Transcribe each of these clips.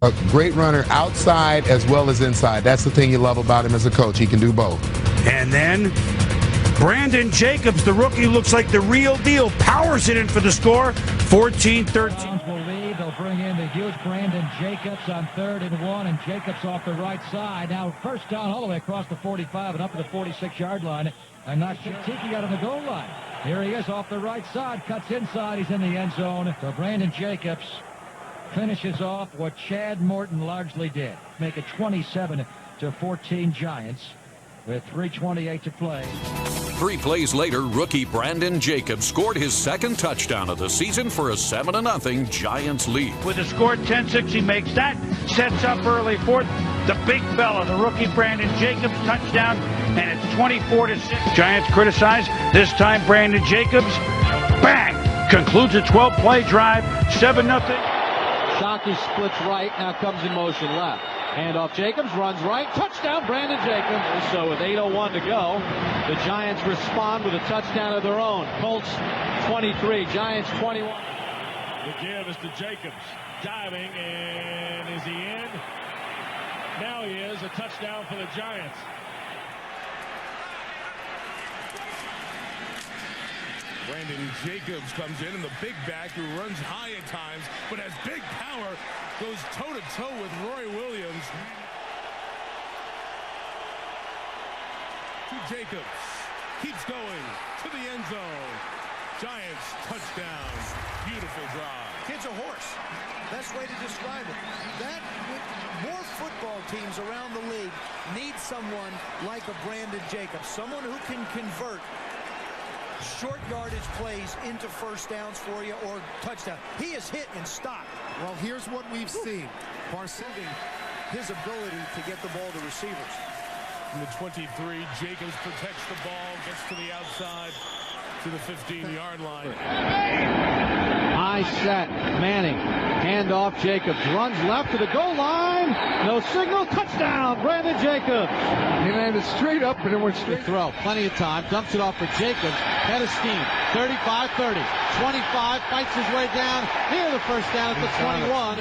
A great runner outside as well as inside. That's the thing you love about him as a coach. He can do both. And then Brandon Jacobs, the rookie, looks like the real deal. Powers it in for the score. 14-13. Will lead. They'll bring in the huge Brandon Jacobs on 3rd and 1, and Jacobs off the right side. Now first down all the way across the 45 and up to the 46-yard line. And not sure Tiki got on the goal line. Here he is off the right side. Cuts inside. He's in the end zone. So Brandon Jacobs finishes off what Chad Morton largely did. Make it 27-14 Giants with 3:28 to play. 3 plays later, rookie Brandon Jacobs scored his 2nd touchdown of the season for a 7-0 Giants lead. With the score 10-6, he makes that. Sets up early for the big fella, the rookie Brandon Jacobs, touchdown, and it's 24-6. Giants criticized. This time Brandon Jacobs, bang, concludes a 12-play drive, 7-0. Shockey splits right, now comes in motion left. Handoff Jacobs, runs right, touchdown Brandon Jacobs. So with 8:01 to go, the Giants respond with a touchdown of their own. Colts 23, Giants 21. The give is to Jacobs, diving, and is he in? Now he is, a touchdown for the Giants. Brandon Jacobs comes in, and the big back who runs high at times, but has big power, goes toe-to-toe with Roy Williams. To Jacobs, keeps going to the end zone. Giants touchdown, beautiful drive. Kid's a horse. Best way to describe it. That, with more football teams around the league, need someone like a Brandon Jacobs, someone who can convert short yardage plays into first downs for you or touchdown. He is hit and stopped. Well, here's what we've seen. Barcelona, his ability to get the ball to receivers. From the 23, Jacobs protects the ball, gets to the outside to the 15-yard line. High set, Manning, handoff, Jacobs runs left to the goal line. No signal, touchdown, Brandon Jacobs. He landed straight up and it went straight throw. Plenty of time, dumps it off for Jacobs. Head of steam, 35-30, 25, fights his way down. Here the first down at the 21.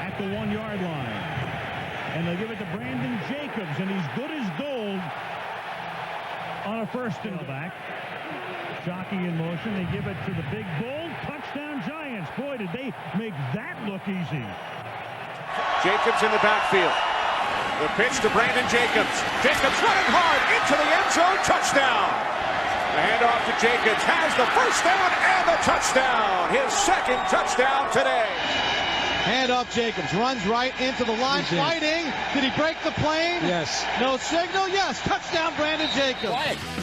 At the 1-yard line. And they'll give it to Brandon Jacobs, and he's good as gold on a first and back. Shockey in motion. They give it to the big bull. Touchdown Giants. Boy, did they make that look easy. Jacobs in the backfield. The pitch to Brandon Jacobs. Jacobs running hard into the end zone. Touchdown. The handoff to Jacobs. Has the first down and the touchdown. His 2nd touchdown today. Handoff Jacobs. Runs right into the line. Fighting. Did he break the plane? Yes. No signal? Yes. Touchdown Brandon Jacobs.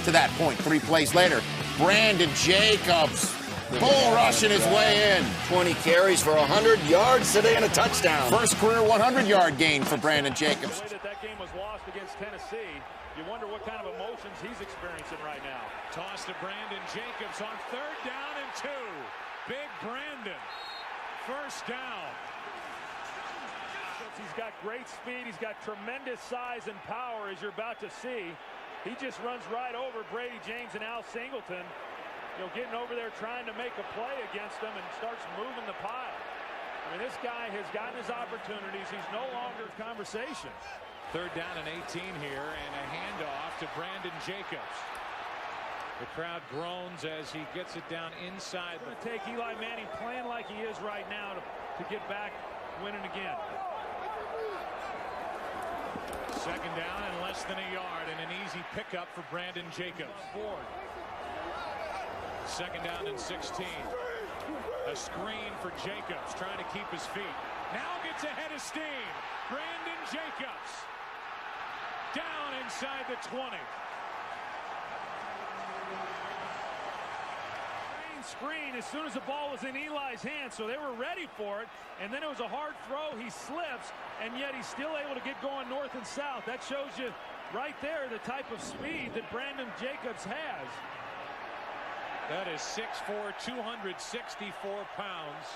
To that point, 3 plays later, Brandon Jacobs bull rushing his way in. 20 carries for 100 yards today and a touchdown. First career 100-yard gain for Brandon Jacobs. That game was lost against Tennessee. You wonder what kind of emotions he's experiencing right now. Toss to Brandon Jacobs on 3rd down and 2. Big Brandon. First down. He's got great speed. He's got tremendous size and power, as you're about to see. He just runs right over Brady James and Al Singleton, getting over there trying to make a play against them and starts moving the pile. I mean, this guy has gotten his opportunities. He's no longer conversation. 3rd down and 18 here, and a handoff to Brandon Jacobs. The crowd groans as he gets it down inside. It's going to take Eli Manning playing like he is right now to get back winning again. 2nd down and less than a yard, and an easy pickup for Brandon Jacobs. 2nd down and 16. A screen for Jacobs, trying to keep his feet. Now gets ahead of steam. Brandon Jacobs down inside the 20. Screen as soon as the ball was in Eli's hands, so they were ready for it, and then it was a hard throw. He slips, and yet he's still able to get going north and south. That shows you right there the type of speed that Brandon Jacobs has. That is 6'4", 264 pounds,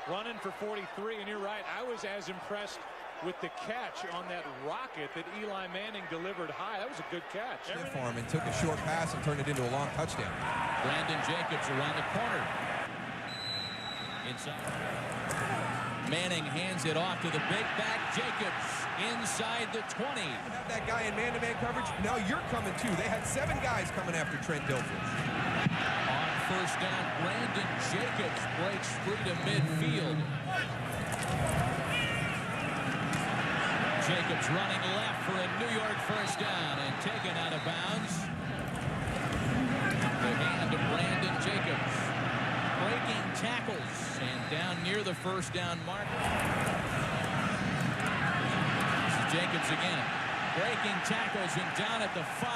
running for 43, and you're right, I was as impressed with the catch on that rocket that Eli Manning delivered high. That was a good catch. For him and took a short pass and turned it into a long touchdown. Brandon Jacobs around the corner. Manning hands it off to the big back Jacobs inside the 20. Have that guy in man-to-man coverage. Now you're coming too. They had 7 guys coming after Trent Dilfer. On first down, Brandon Jacobs breaks free to midfield. Jacobs running left for a New York first down and taken out of bounds. The hand of Brandon Jacobs. Breaking tackles and down near the first down mark. This is Jacobs again. Breaking tackles and down at the 5.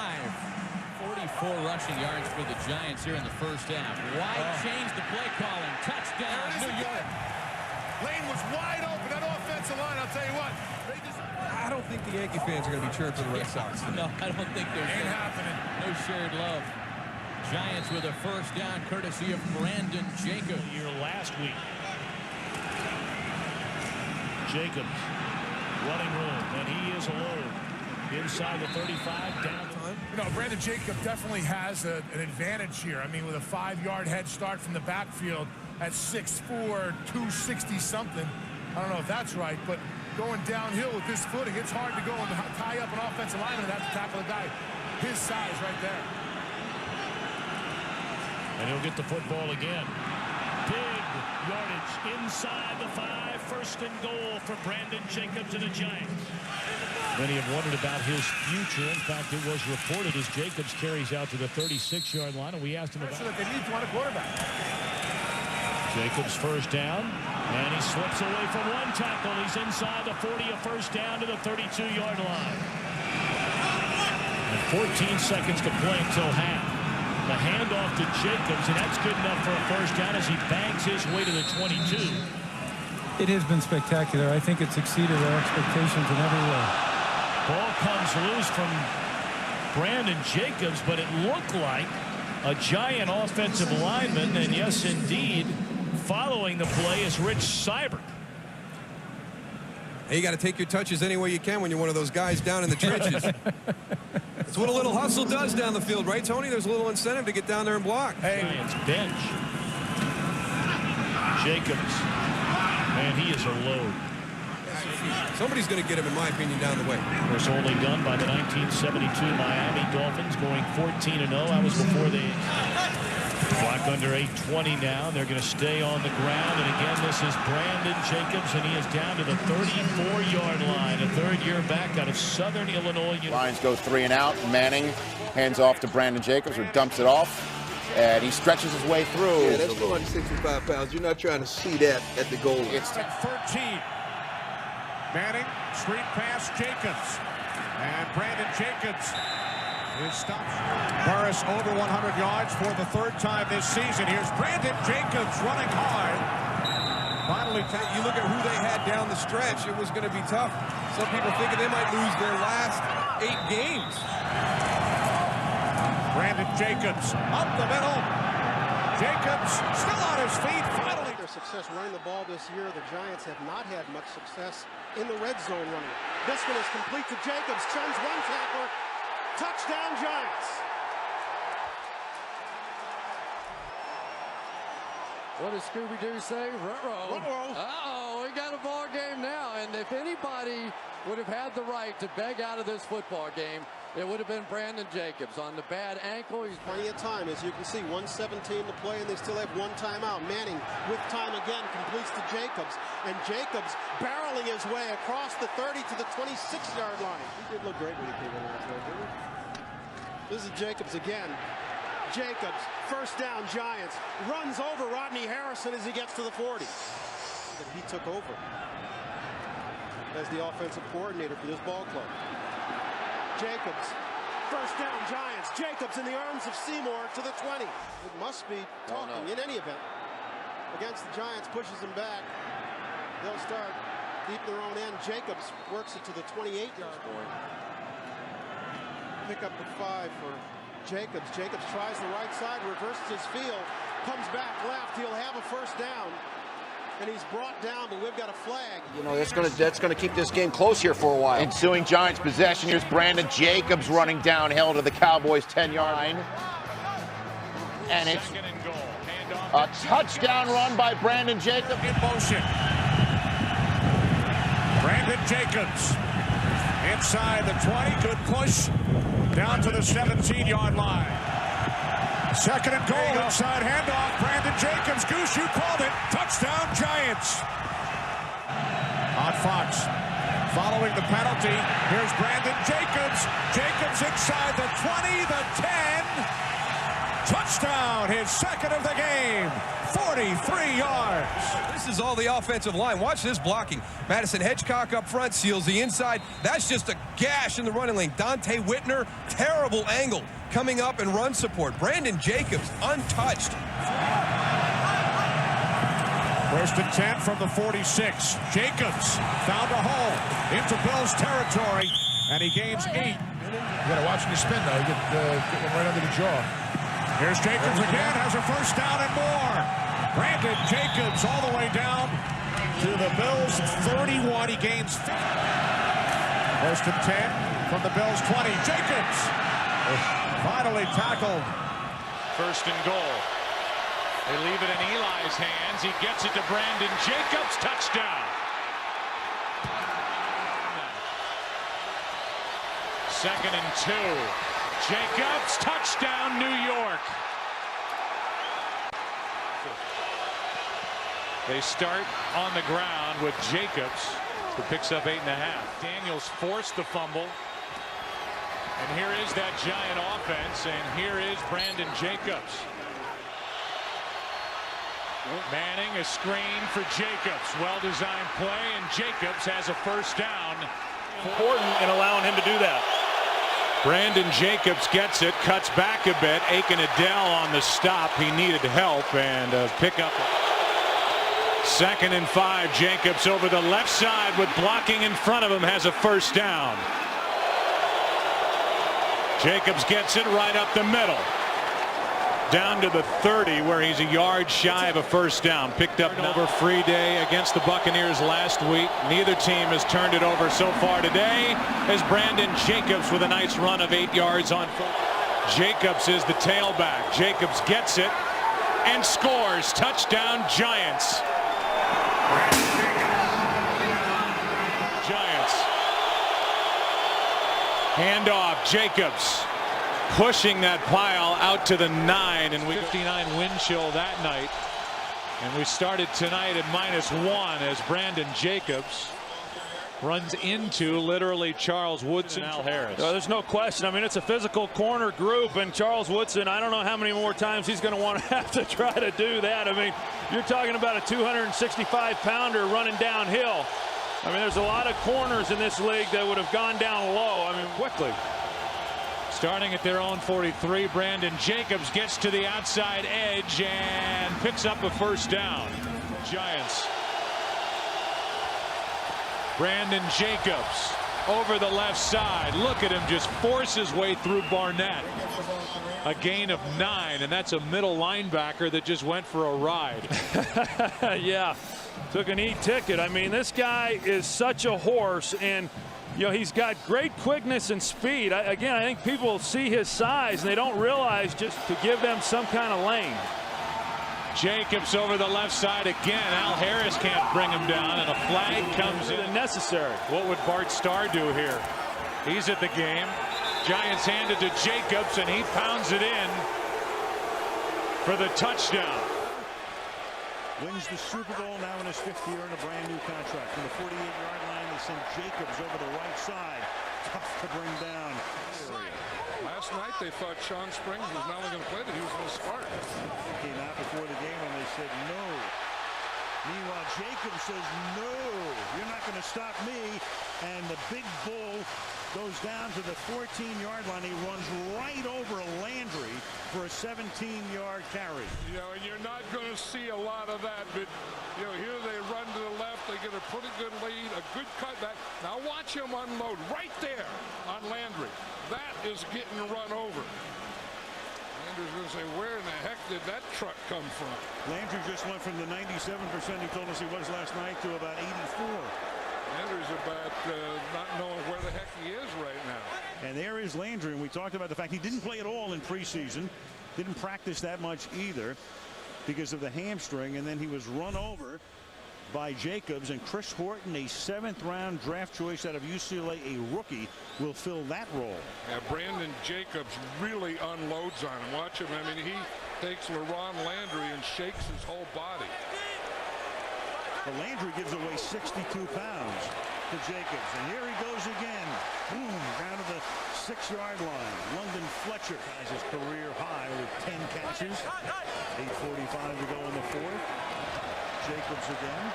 44 rushing yards for the Giants here in the first half. Wide change the play calling. Touchdown, New York. Lane was wide open. That offensive line, I'll tell you what. I don't think the Yankee fans are going to be cheering for the Red Sox. No, I don't think there's Ain't happening. No shared love. Giants with a first down courtesy of Brandon Jacobs. Here last week. Jacobs running room, and he is alone. Inside the 35, down. You know, Brandon Jacobs definitely has an advantage here. I mean, with a 5-yard head start from the backfield at 6'4", 260-something. I don't know if that's right, but going downhill with this footing, it's hard to go and tie up an offensive lineman and have to tackle a guy his size right there. And he'll get the football again. Big yardage inside the 5. First and goal for Brandon Jacobs and the Giants. Many have wondered about his future. In fact, it was reported as Jacobs carries out to the 36-yard line, and we asked him about that they need to want a quarterback. Jacobs first down, and he slips away from one tackle. He's inside the 40, a first down to the 32-yard line. And 14 seconds to play until half. The handoff to Jacobs, and that's good enough for a first down as he bangs his way to the 22. It has been spectacular. I think it's exceeded our expectations in every way. Ball comes loose from Brandon Jacobs, but it looked like a Giant offensive lineman, and yes, indeed, following the play is Rich Seibert. Hey, you got to take your touches any way you can when you're one of those guys down in the trenches. That's what a little hustle does down the field, right, Tony? There's a little incentive to get down there and block. Hey, Giants bench. Jacobs, and he is a load. Somebody's going to get him, in my opinion, down the way. Of course, only done by the 1972 Miami Dolphins, going 14-0. That was before they clock under 8:20 now. They're going to stay on the ground. And again, this is Brandon Jacobs, and he is down to the 34-yard line. A third-year back out of Southern Illinois. Lions go 3 and out. Manning hands off to Brandon Jacobs, who dumps it off. And he stretches his way through. Yeah, that's 265 pounds. You're not trying to see that at the goal line. It's at 13. Manning, screen pass, Jacobs. And Brandon Jacobs is stopped. Burris over 100 yards for the 3rd time this season. Here's Brandon Jacobs running hard. Finally, you look at who they had down the stretch, it was going to be tough. Some people thinking they might lose their last 8 games. Brandon Jacobs up the middle. Jacobs still on his feet. Finally. Their success running the ball this year. The Giants have not had much success in the red zone running. This one is complete to Jacobs. Chuns one tackler. Touchdown Giants. What does Scooby-Doo say? Ruh-roh. Uh-oh, we got a ball game now. And if anybody would have had the right to beg out of this football game, it would have been Brandon Jacobs on the bad ankle. He's plenty of time, as you can see. 1:17 to play, and they still have 1 timeout. Manning, with time again, completes to Jacobs. And Jacobs barreling his way across the 30 to the 26-yard line. He did look great when he came in last night, didn't he? This is Jacobs again. Jacobs, first down Giants, runs over Rodney Harrison as he gets to the 40. And he took over as the offensive coordinator for this ball club. Jacobs, first down Giants. Jacobs in the arms of Seymour to the 20. It must be talking in any event. Against the Giants, pushes them back. They'll start deep in their own end. Jacobs works it to the 28-yard line. Pick up the 5 for Jacobs. Jacobs tries the right side, reverses his field, comes back left. He'll have a first down. And he's brought down, but we've got a flag. You know, that's gonna keep this game close here for a while. Ensuing Giants possession. Here's Brandon Jacobs running downhill to the Cowboys' 10-yard line. And it's 2nd and goal. Hand off A touchdown run by Brandon Jacobs. In motion. Brandon Jacobs inside the 20. Good push down to the 17-yard line. Second and goal inside handoff. Brandon Jacobs. Goose, you called it. Touchdown Giants. On Fox. Following the penalty. Here's Brandon Jacobs. Jacobs inside the 20, the 10. Touchdown, his second of the game. 43 yards. This is all the offensive line. Watch this blocking. Madison Hedgecock up front seals the inside. That's just a gash in the running lane. Dante Whitner, terrible angle coming up and run support. Brandon Jacobs untouched. First and 10 from the 46. Jacobs found a hole into Bill's territory, and he gains 8. You got to watch him spin, though. You get one right under the jaw. Here's Jacobs again, has a first down and more. Brandon Jacobs all the way down to the Bills' 31. He gains 50. First and 10 from the Bills' 20. Jacobs finally tackled. First and goal. They leave it in Eli's hands. He gets it to Brandon Jacobs. Touchdown. Second and 2. Jacobs, touchdown, New York. They start on the ground with Jacobs, who picks up 8.5. Daniels forced the fumble. And here is that Giant offense, and here is Brandon Jacobs. Manning, a screen for Jacobs. Well-designed play, and Jacobs has a first down. Important in allowing him to do that. Brandon Jacobs gets it, cuts back a bit. Aiken Adele on the stop. He needed help and pick up. Second and 5. Jacobs over the left side with blocking in front of him, has a first down. Jacobs gets it right up the middle. Down to the 30, where he's a yard shy of a first down. Picked up over free day against the Buccaneers last week. Neither team has turned it over so far today, as Brandon Jacobs with a nice run of 8 yards on foot. Jacobs is the tailback. Jacobs gets it and scores. Touchdown Giants. Giants. Handoff. Jacobs pushing that pile out to the 9, and we 59 wind chill that night, and we started tonight at -1 as Brandon Jacobs runs into literally Charles Woodson and Al Harris. There's no question. I mean, it's a physical corner group, and Charles Woodson, I don't know how many more times he's going to want to have to try to do that. I mean, you're talking about a 265-pounder running downhill. I mean, there's a lot of corners in this league that would have gone down low, I mean, quickly. Starting at their own 43, Brandon Jacobs gets to the outside edge and picks up a first down. Giants. Brandon Jacobs over the left side. Look at him just force his way through Barnett. A gain of 9, and that's a middle linebacker that just went for a ride. Yeah, took an e-ticket. I mean, this guy is such a horse, and you know, he's got great quickness and speed. Again, I think people see his size and they don't realize just to give them some kind of lane. Jacobs over the left side again. Al Harris can't bring him down, and a flag comes in. Necessary. What would Bart Starr do here? He's at the game. Giants hand it to Jacobs, and he pounds it in for the touchdown. Wins the Super Bowl now in his 5th year in a brand new contract. From the 48-yard line, they send Jacobs over the right side. Tough to bring down. Last night they thought Sean Springs was not only going to play, that he was going to start. Came out before the game and they said no. Meanwhile, Jacobs says no, you're not going to stop me. And the big bull goes down to the 14-yard line. He runs right over Landry for a 17-yard carry. You know, and you're not going to see a lot of that, but you know, here they run to the left, they get a pretty good lead, a good cutback. Now watch him unload right there on Landry. That is getting run over. Landry's going to say, where in the heck did that truck come from? Landry just went from the 97% he told us he was last night to about 84. Landry's about not knowing where the heck he is right now. And there is Landry, and we talked about the fact he didn't play at all in preseason. Didn't practice that much either. because of the hamstring, and then he was run over by Jacobs, and Chris Horton, a 7th-round draft choice out of UCLA, a rookie, will fill that role. Yeah, Brandon Jacobs really unloads on him. Watch him. I mean, he takes LaRon Landry and shakes his whole body. But Landry gives away 62 pounds to Jacobs, and here he goes again. Boom, down to the 6-yard line. London Fletcher has his career high with 10 catches. 8:45 to go in the 4th. Jacobs again.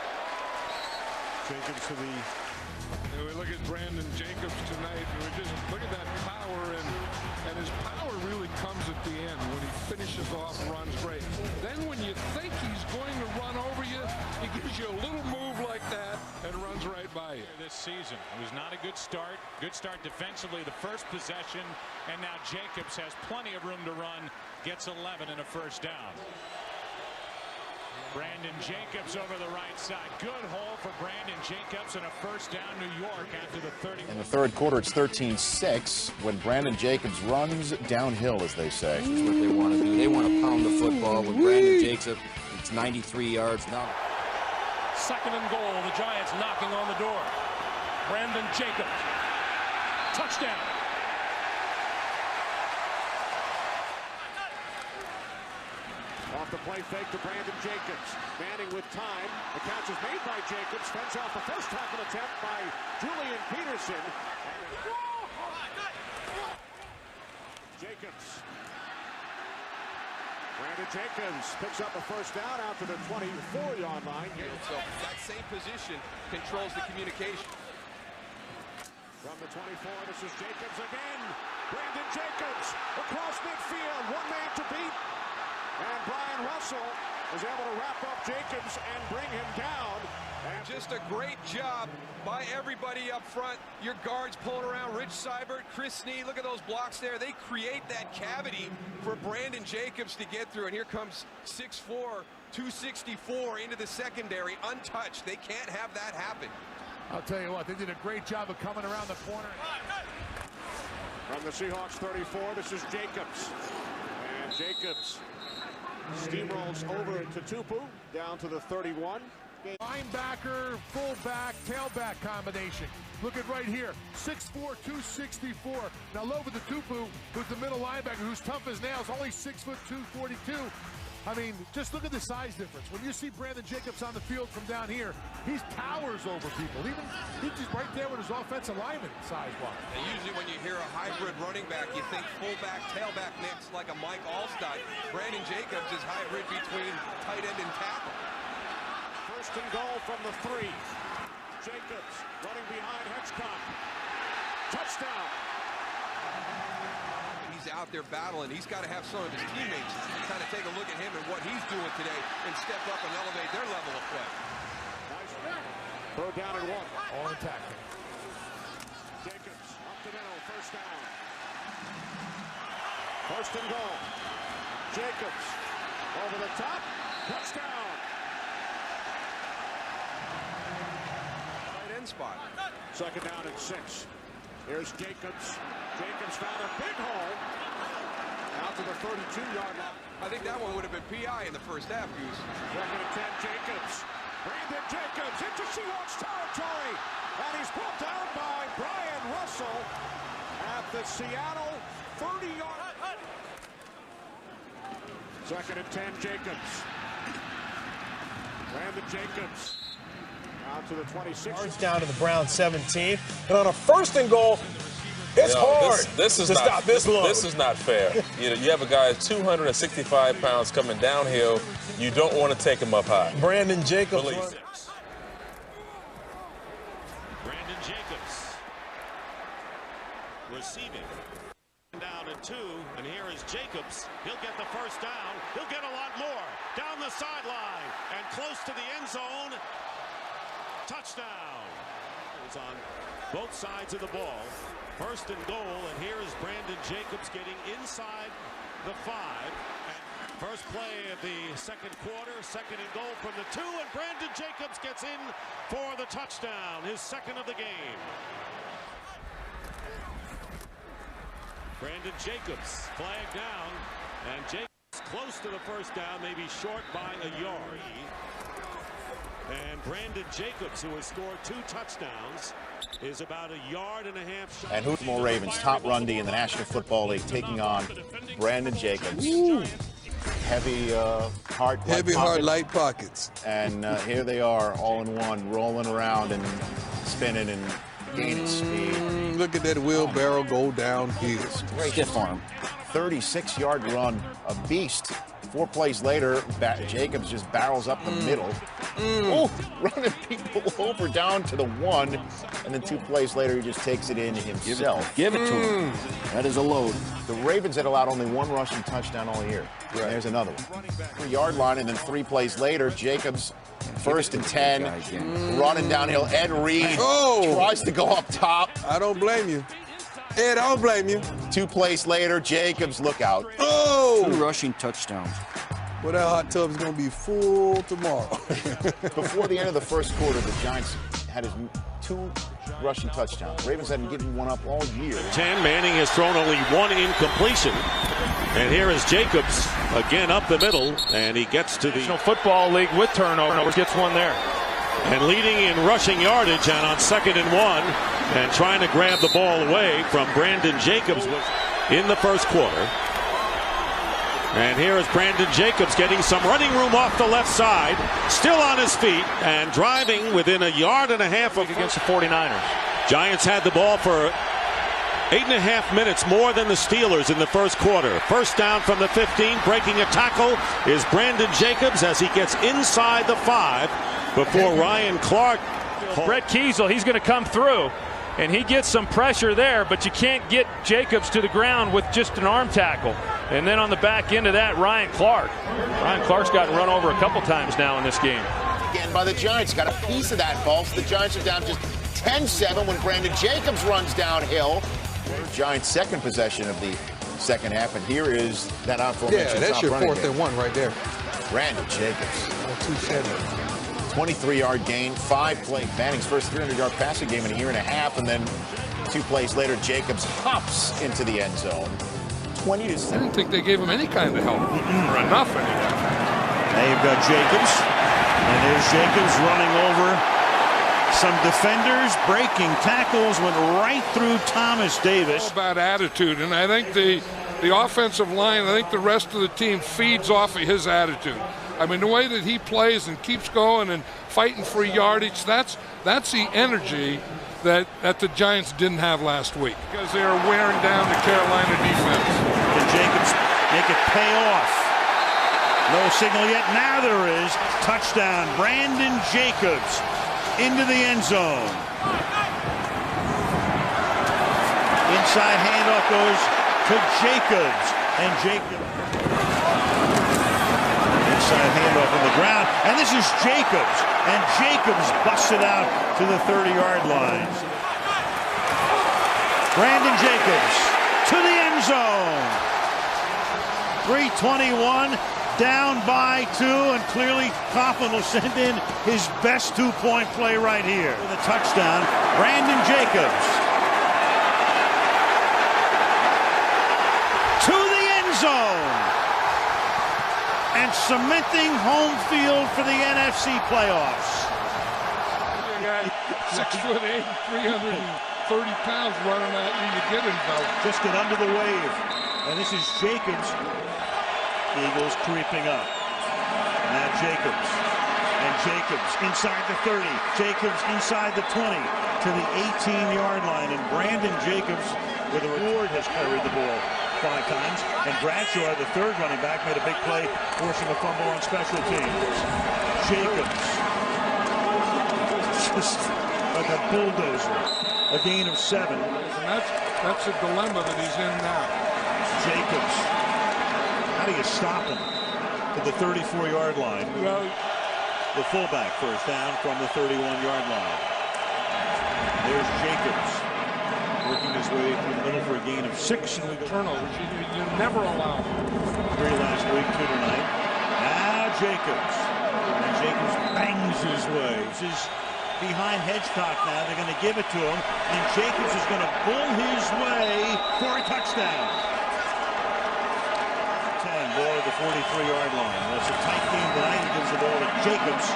Jacobs to the... We look at Brandon Jacobs tonight, and we just look at that power, and his power really comes at the end when he finishes off runs great. Then when you think he's going to run over you, he gives you a little move like that and runs right by you. This season, it was not a good start. Good start defensively the first possession, and now Jacobs has plenty of room to run, gets 11 and a first down. Brandon Jacobs over the right side. Good hole for Brandon Jacobs and a first down New York after the 30. In the third quarter, it's 13-6 when Brandon Jacobs runs downhill, as they say. That's what they want to do. They want to pound the football with Brandon Jacobs. It's 93 yards now. 2nd and goal. The Giants knocking on the door. Brandon Jacobs. Touchdown. Off the play fake to Brandon Jacobs. Manning with time. The catch is made by Jacobs. Fends off the first tackle attempt by Julian Peterson. Jacobs. Brandon Jacobs picks up a first down out to the 24-yard line. So that same position controls the communication. From the 24, this is Jacobs again. Brandon Jacobs across midfield. One man to beat. And Brian Russell is able to wrap up Jacobs and bring him down. And just a great job by everybody up front. Your guards pulling around. Rich Seibert, Chris Snead, look at those blocks there. They create that cavity for Brandon Jacobs to get through. And here comes 6'4", 264 into the secondary, untouched. They can't have that happen. I'll tell you what, they did a great job of coming around the corner. From the Seahawks 34, this is Jacobs. And Jacobs steamrolls over to Tupu, down to the 31. Linebacker, fullback, tailback combination. Look at right here, 6'4", 264. Now over the Tupu, who's the middle linebacker, who's tough as nails, only 6'2", 242. I mean, just look at the size difference. When you see Brandon Jacobs on the field from down here, he towers over people. Even he's just right there with his offensive lineman size-wise. And usually when you hear a hybrid running back, you think fullback, tailback mix like a Mike Allstott. Brandon Jacobs is hybrid between tight end and tackle. First and goal from the 3. Jacobs running behind Hitchcock. Touchdown. He's out there battling. He's got to have some of his teammates kind of take a look at him and what he's doing today and step up and elevate their level of play. Nice. Third down and 1. All attack. Jacobs up the middle, first down. First and goal. Jacobs over the top. Touchdown. Tight end spot. Second down and 6. Here's Jacobs. Jacobs found a big hole. Out to the 32-yard line. I think that one would have been PI in the first half, Goose. Second and 10, Jacobs. Brandon Jacobs into Seahawks territory. And he's pulled down by Brian Russell at the Seattle 30-yard. Second and 10, Jacobs. Brandon Jacobs. Out to the 26. Yards down to the Browns 17. And on a first and goal, it's hard this is to not, stop this load. This is not fair. You have a guy 265 pounds coming downhill. You don't want to take him up high. Brandon Jacobs. Brandon Jacobs receiving. Down at 2, and here is Jacobs. He'll get the first down. He'll get a lot more. Down the sideline and close to the end zone. Touchdown. It's on both sides of the ball. First and goal, and here is Brandon Jacobs getting inside the 5. First play of the second quarter, second and goal from the 2, and Brandon Jacobs gets in for the touchdown, his second of the game. Brandon Jacobs flagged down, and Jacobs close to the first down, maybe short by a yard. And Brandon Jacobs, who has scored 2 touchdowns, is about 1.5 yards shy. And who's more Ravens, top run D in the National Football League, taking on Brandon Jacobs. Woo. Heavy hard, light pockets. And here they are, all in one, rolling around and spinning and gaining speed. Look at that wheelbarrow go downhill. Great hit for him. 36-yard run, a beast. 4 plays later, Jacobs just barrels up the middle. Oh, running people over down to the 1. And then 2 plays later, he just takes it in himself. Give it to him. That is a load. The Ravens had allowed only 1 rushing touchdown all year. Right. There's another one. 3-yard line, and then 3 plays later, Jacobs, 1st and 10, running downhill. Ed Reed tries to go up top. I don't blame you. Ed, I don't blame you. 2 plays later, Jacobs, look out. 2 rushing touchdowns. Well, that hot tub's going to be full tomorrow. Before the end of the first quarter, the Giants had his 2 rushing touchdowns. Ravens hadn't given one up all year. 10, Manning has thrown only 1 incompletion. And here is Jacobs again up the middle, and he gets to the National Football League with turnovers, gets one there. And leading in rushing yardage, and on 2nd and 1, and trying to grab the ball away from Brandon Jacobs was in the first quarter. And here is Brandon Jacobs getting some running room off the left side, still on his feet and driving within 1.5 yards of against the 49ers. Giants had the ball for 8.5 minutes more than the Steelers in the first quarter. First down from the 15, breaking a tackle is Brandon Jacobs as he gets inside the 5 before Ryan Clark. Brett Kiesel, he's going to come through, and he gets some pressure there, but you can't get Jacobs to the ground with just an arm tackle. And then on the back end of that, Ryan Clark. Ryan Clark's gotten run over a couple times now in this game. Again by the Giants, got a piece of that ball. So the Giants are down just 10-7 when Brandon Jacobs runs downhill. Giants' second possession of the second half, and here is that aforementioned that's your 4th and 1 right there. Brandon Jacobs. 270. 23-yard gain, 5 play. Manning's first 300-yard passing game in 1.5 years, and then 2 plays later, Jacobs hops into the end zone. 20 to 7. I didn't think they gave him any kind of help, or enough anyway. Now you've got Jacobs, and there's Jacobs running over some defenders, breaking tackles, went right through Thomas Davis. All about attitude, and I think the offensive line, I think the rest of the team feeds off of his attitude. I mean, the way that he plays and keeps going and fighting for yardage, that's the energy that the Giants didn't have last week, because they are wearing down the Carolina defense. Can Jacobs make it pay off? No signal yet. Now there is. Touchdown, Brandon Jacobs into the end zone. Inside handoff goes to Jacobs, and Jacobs. Inside handoff on the ground, and this is Jacobs, and Jacobs busted out to the 30-yard line. Brandon Jacobs to the end zone. 3:21, down by 2, and clearly Coughlin will send in his best 2-point play right here. With a touchdown, Brandon Jacobs to the end zone, and cementing home field for the NFC playoffs. You got 6'8", 330 pounds running at you. You get involved. Just get under the wave, and this is Jacobs. Eagles creeping up. Now Jacobs, and Jacobs inside the 30. Jacobs inside the 20 to the 18-yard line, and Brandon Jacobs with a reward has carried the ball 5 times, and Bradshaw, the third running back, made a big play, forcing a fumble on special teams. Jacobs, just like a bulldozer, a gain of 7. And that's a dilemma that he's in now. Jacobs, how do you stop him? To the 34-yard line. Well, the fullback first down from the 31-yard line. There's Jacobs, working his way through the middle for a gain of 6, and we go turnovers. You never allow 3 last week, 2 tonight. Now Jacobs, and Jacobs bangs his way. This is behind Hedgecock now. They're going to give it to him, and Jacobs is going to pull his way for a touchdown. 10, ball to the 43-yard line. That's a tight game tonight. He gives the ball to Jacobs.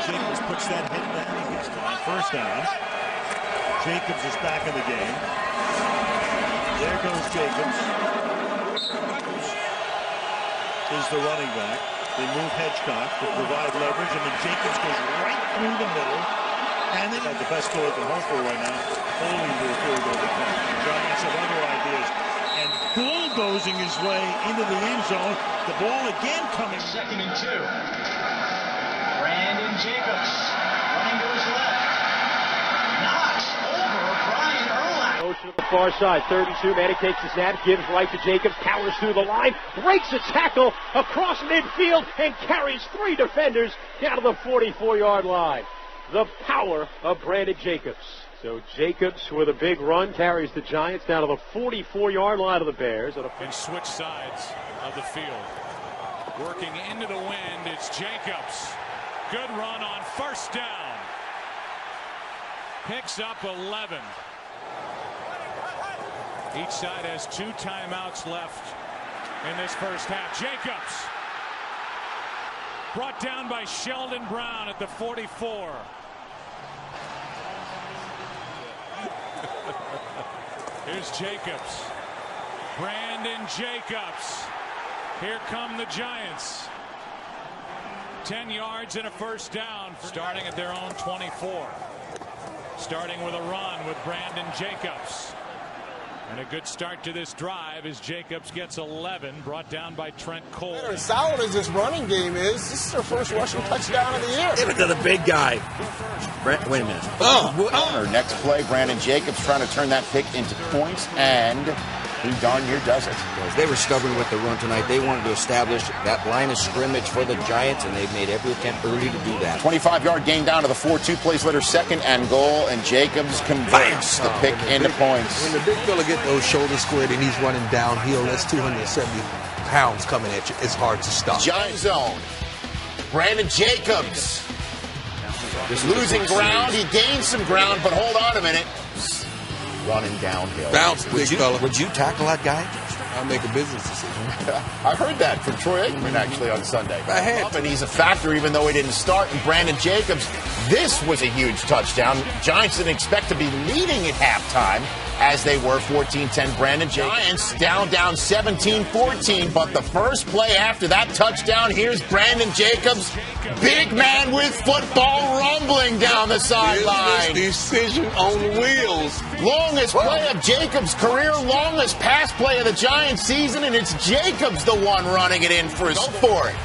Jacobs puts that hit down. He gets to that first down. Jacobs is back in the game. There goes Jacobs. Is the running back. They move Hedgecock to provide leverage, and then Jacobs goes right through the middle. And then the best goal they can hope for right now, holding to a field goal attempt. The Giants have other ideas. And bulldozing his way into the end zone. The ball again coming. 2nd and 2. Brandon Jacobs running to his left. Knocks over Brian Urlacher. Motion to the far side. 32. Manning takes the snap, gives right to Jacobs, powers through the line, breaks a tackle across midfield, and carries 3 defenders down to the 44-yard line. The power of Brandon Jacobs. So Jacobs with a big run carries the Giants down to the 44-yard line of the Bears. And switch sides of the field. Working into the wind, it's Jacobs. Good run on first down. Picks up 11. Each side has 2 timeouts left in this first half. Jacobs brought down by Sheldon Brown at the 44. Here's Jacobs. Brandon Jacobs. Here come the Giants. 10 yards and a first down, starting at their own 24. Starting with a run with Brandon Jacobs. And a good start to this drive as Jacobs gets 11, brought down by Trent Cole. As solid as this running game is, this is their first rushing touchdown of the year. Give it to the big guy. Wait a minute. Our next play, Brandon Jacobs trying to turn that pick into points, and he darn near does it. They were stubborn with the run tonight. They wanted to establish that line of scrimmage for the Giants, and they've made every attempt early to do that. 25-yard gain down to the 4-2 plays later, 2nd and goal, and Jacobs converts the pick into points. When the big fella get those shoulders squared and he's running downhill, that's 270 pounds coming at you. It's hard to stop. Giant zone. Brandon Jacobs losing ground. He gained some ground, but hold on a minute. Running downhill. Bounce, big fella. Would you tackle that guy? I'll make a business decision. I heard that from Troy Aikman actually on Sunday. I had to. And he's a factor even though he didn't start. And Brandon Jacobs, this was a huge touchdown. Giants didn't expect to be leading at halftime as they were 14-10. Brandon Giants down 17-14. But the first play after that touchdown, here's Brandon Jacobs. Big man with football rumbling down the sideline. Decision on wheels. Longest play of Jacobs' career, longest pass play of the Giants season, and it's Jacobs the one running it in for his for it.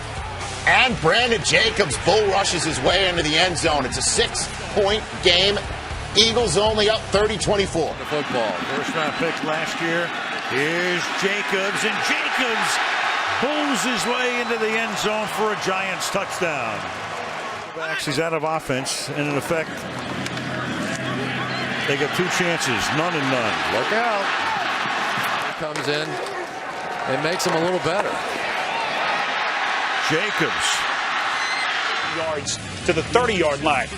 And Brandon Jacobs bull rushes his way into the end zone. It's a 6-point game. Eagles only up 30-24. The football. First round picks last year. Here's Jacobs, and Jacobs pulls his way into the end zone for a Giants touchdown. He's out of offense, and in effect, they got 2 chances, none and none. Look out. Comes in and makes him a little better. Jacobs. Yards to the 30-yard line.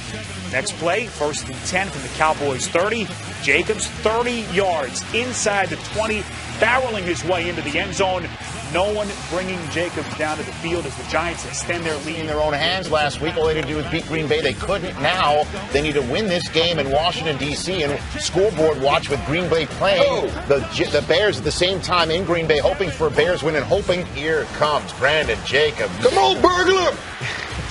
Next play, 1st and 10 from the Cowboys 30. Jacobs 30 yards inside the 20, barreling his way into the end zone. No one bringing Jacobs down to the field as the Giants extend their lead in their own hands last week. All they had to do was beat Green Bay. They couldn't. Now they need to win this game in Washington, D.C. and scoreboard watch with Green Bay playing the Bears at the same time in Green Bay, hoping for a Bears win and hoping. Here comes Brandon Jacobs. Come on, burglar!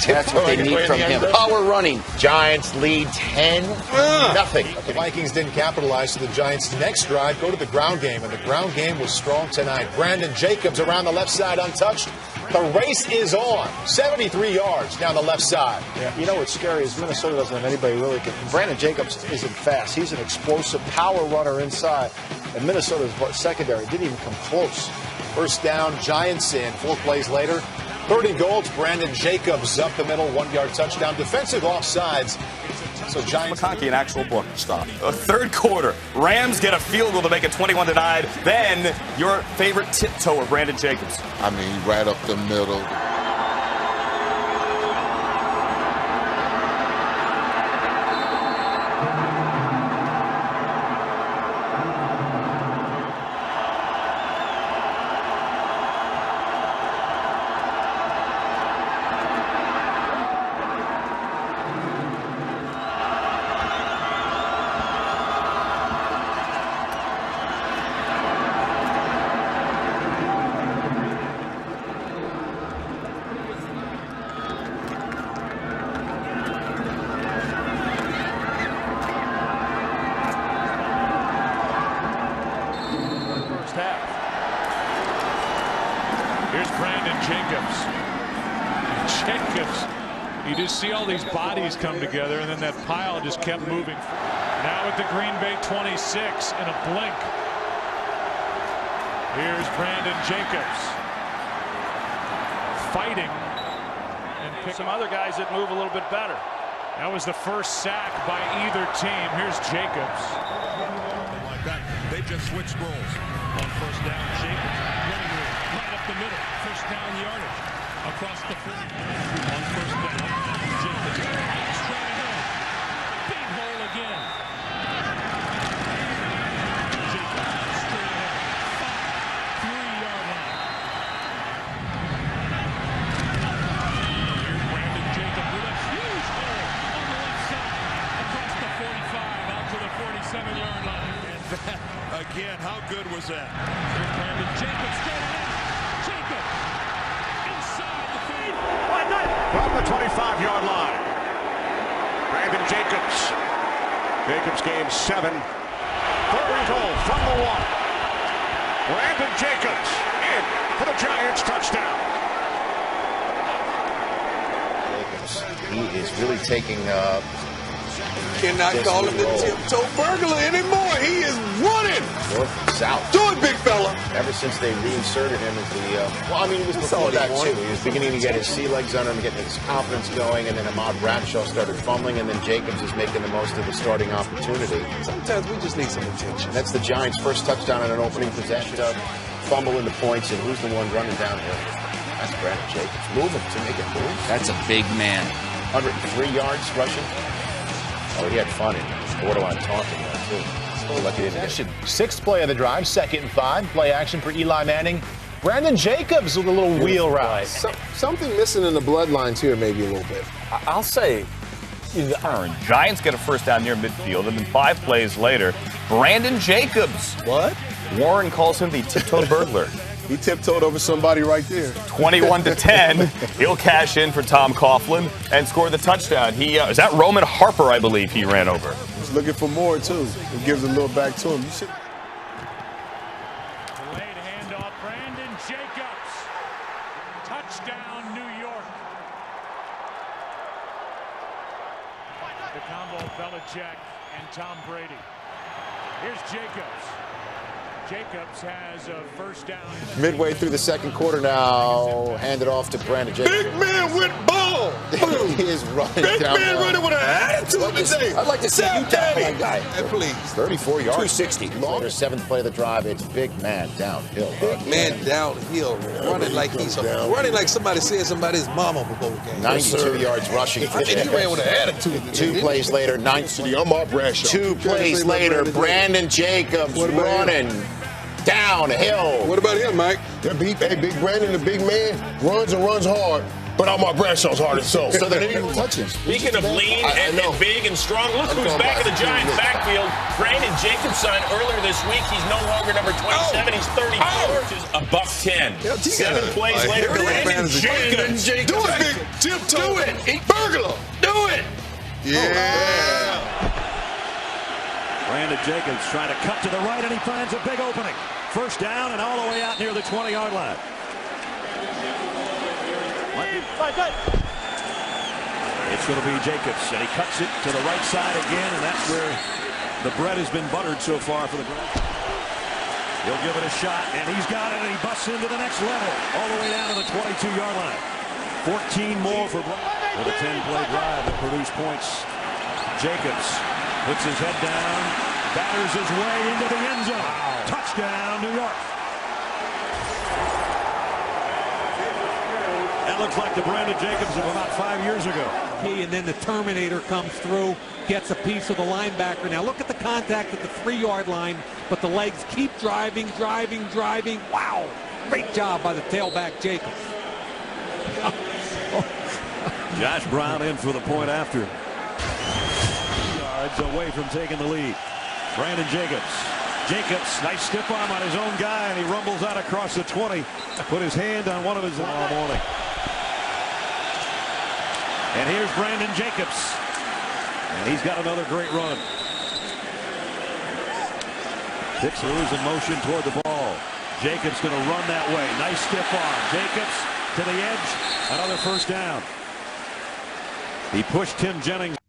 That's what they need from him. Power running. Giants lead 10-0. The Vikings didn't capitalize, so the Giants' next drive go to the ground game, and the ground game was strong tonight. Brandon Jacobs around the left side untouched. The race is on. 73 yards down the left side. Yeah. You know what's scary is Minnesota doesn't have anybody really good. Brandon Jacobs isn't fast. He's an explosive power runner inside, and Minnesota's secondary didn't even come close. First down, Giants in. 4 plays later. 3rd and goal. Brandon Jacobs up the middle, 1-yard touchdown. Defensive offsides. So Giants. McConkey, an actual book stop. 3rd quarter. Rams get a field goal to make it 21-9. Then your favorite tiptoer, Brandon Jacobs. I mean, right up the middle. Jacobs. You just see all these bodies come together, and then that pile just kept moving. Now at the Green Bay 26 in a blink. Here's Brandon Jacobs fighting and pick some other guys that move a little bit better. That was the first sack by either team. Here's Jacobs. Like that. They just switched roles on first down. Jacobs running right up the middle. First down yardage across the 40. On first down, Jacobs straight ahead. Big hole again. Jacobs straight ahead. 3-yard line. Here's Brandon Jacobs with a huge hole on the left side across the 45 out to the 47-yard line. And that, again, how good was that? Here's Brandon Jacobs straight ahead. Jacobs inside the 30. From the 25-yard line. Brandon Jacobs. Jacobs gained 7. Third and goal from the 1. Brandon Jacobs in for the Giants touchdown. He is really taking. Cannot call him the tiptoe burglar anymore. He is running North and south. Do it, big fella. Ever since they reinserted him as the, well, I mean, it was before that too. He was beginning to get his sea legs under him, getting his confidence going, and then Ahmad Bradshaw started fumbling, and then Jacobs is making the most of the starting opportunity. Sometimes we just need some attention. And that's the Giants' first touchdown on an opening possession. Fumble in the points, and who's the one running downhill? That's Brandon Jacobs. Moving to make it move. That's a big man. 103 yards rushing. Oh, he had fun in borderline taunting there, too. So lucky didn't get it. Sixth play of the drive, 2nd and 5. Play action for Eli Manning. Brandon Jacobs with a little wheel route. Something missing in the bloodlines here, maybe a little bit. I'll say, Giants get a first down near midfield, and then 5 plays later, Brandon Jacobs. What? Warren calls him the tiptoe burglar. He tiptoed over somebody right there. 21-10. He'll cash in for Tom Coughlin and score the touchdown. Is that Roman Harper, I believe, he ran over. He's looking for more, too. It gives a little back to him. Delayed handoff, Brandon Jacobs. Touchdown, New York. The combo of Belichick and Tom Brady. Here's Jacobs. Jacobs has a first down. Midway through the second quarter now, handed off to Brandon Jacobs. Big man with ball. He is running Big down. man running with an attitude today. I'd like to see you down that guy. Please. 34 yards. 260. Later, 7th play of the drive. It's big man downhill. Big man downhill, running like running like somebody said somebody's mama before the game. 92 yards rushing for I think he ran with an attitude. 2 plays later, 9. Ahmad Bradshaw. 2 plays later, Brandon Jacobs running downhill. What about him, Mike? Hey, Big Brandon, the big man, runs and runs hard. But Ahmad Bradshaw's hard and soul. So they didn't even touch him. Speaking of lean and big and strong, look who's back in the Giants backfield. Brandon Jacobs signed earlier this week. He's no longer number 27. He's 34, which is a $110. 7 plays later, Brandon Jacobs. Do it, big tiptoe. Do it. Burglar. Do it. Yeah. Brandon Jacobs trying to cut to the right, and he finds a big opening. First down and all the way out near the 20-yard line. It's going to be Jacobs, and he cuts it to the right side again, and that's where the bread has been buttered so far for the Browns. He'll give it a shot, and he's got it, and he busts into the next level, all the way down to the 22-yard line. 14 more for Browns with a 10-play drive that produced points. Jacobs puts his head down, batters his way into the end zone. Touchdown, New York. That looks like the Brandon Jacobs of about 5 years ago. And then the Terminator comes through, gets a piece of the linebacker. Now look at the contact at the 3-yard line, but the legs keep driving. Wow, great job by the tailback Jacobs. Josh Brown in for the point after. Yards away from taking the lead. Brandon Jacobs. Nice stiff arm on his own guy, and he rumbles out across the 20. Put his hand on one of his all morning. And here's Brandon Jacobs. And he's got another great run. Dixler is in motion toward the ball. Jacobs going to run that way. Nice stiff arm. Jacobs to the edge. Another first down. He pushed Tim Jennings.